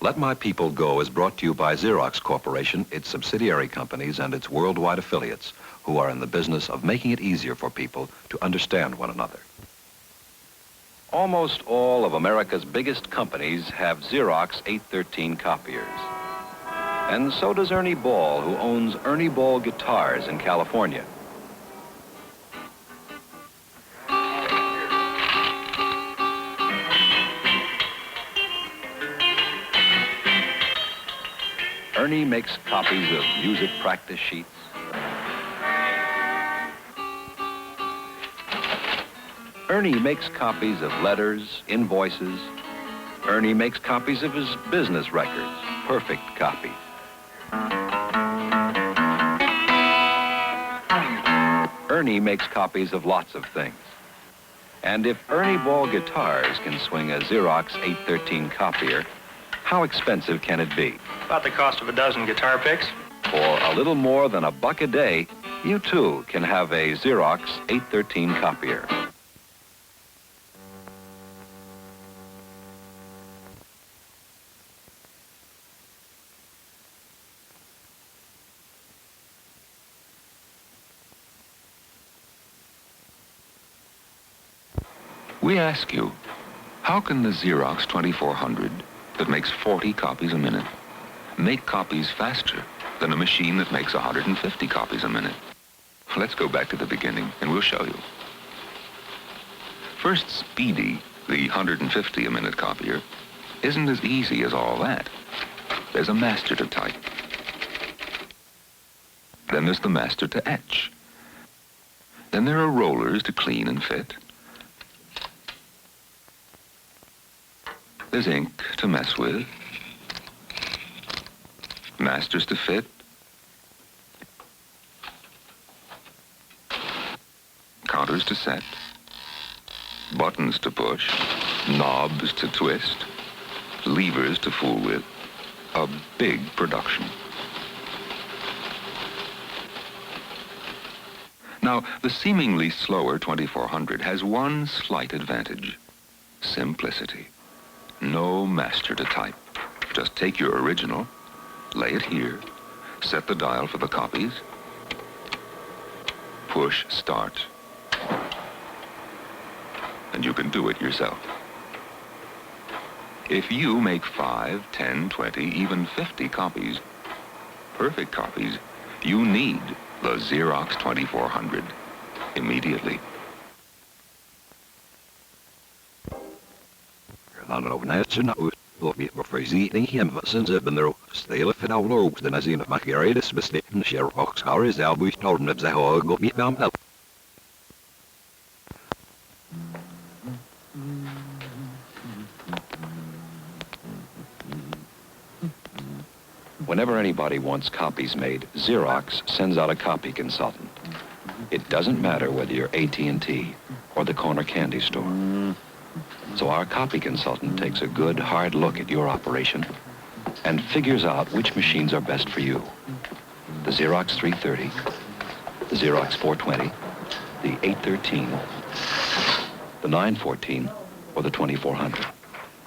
Let My People Go is brought to you by Xerox Corporation, its subsidiary companies, and its worldwide affiliates, who are in the business of making it easier for people to understand one another. Almost all of America's biggest companies have Xerox 813 copiers. And so does Ernie Ball, who owns Ernie Ball Guitars in California. Ernie makes copies of music practice sheets, Ernie makes copies of letters, invoices. Ernie makes copies of his business records, perfect copies. Ernie makes copies of lots of things. And if Ernie Ball Guitars can swing a Xerox 813 copier, how expensive can it be? About the cost of a dozen guitar picks. For a little more than $1 a day, you too can have a Xerox 813 copier. We ask you, how can the Xerox 2400 that makes 40 copies a minute make copies faster than a machine that makes 150 copies a minute? Let's go back to the beginning and we'll show you. First, Speedy, the 150 a minute copier, isn't as easy as all that. There's a master to type. Then there's the master to etch. Then there are rollers to clean and fit. There's ink to mess with, masters to fit, counters to set, buttons to push, knobs to twist, levers to fool with. A big production. Now, the seemingly slower 2400 has one slight advantage: simplicity. No master to type. Just take your original, lay it here, set the dial for the copies, push start, and you can do it yourself. If you make 5, 10, 20, even 50 copies, perfect copies, you need the Xerox 2400 immediately. Whenever anybody wants copies made, Xerox sends out a copy consultant. It doesn't matter whether you're AT&T or the corner candy store. So our copy consultant takes a good, hard look at your operation and figures out which machines are best for you. The Xerox 330, the Xerox 420, the 813, the 914, or the 2400.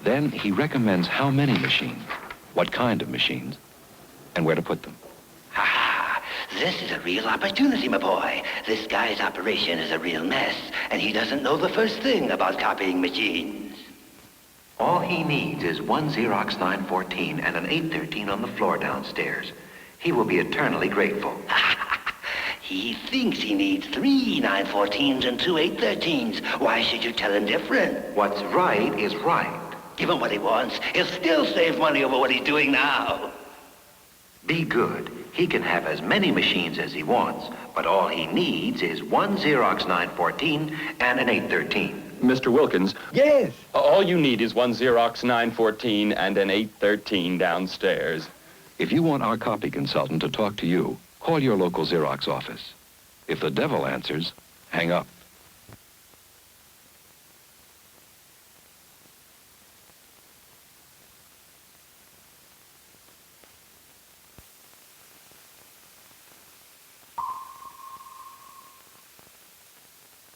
Then he recommends how many machines, what kind of machines, and where to put them. This is a real opportunity, my boy. This guy's operation is a real mess, and he doesn't know the first thing about copying machines. All he needs is one Xerox 914 and an 813 on the floor downstairs. He will be eternally grateful. He thinks he needs 3 914s and 2 813s. Why should you tell him different? What's right is right. Give him what he wants. He'll still save money over what he's doing now. Be good. He can have as many machines as he wants, but all he needs is one Xerox 914 and an 813. Mr. Wilkins. Yes. All you need is one Xerox 914 and an 813 downstairs. If you want our copy consultant to talk to you, call your local Xerox office. If the devil answers, hang up.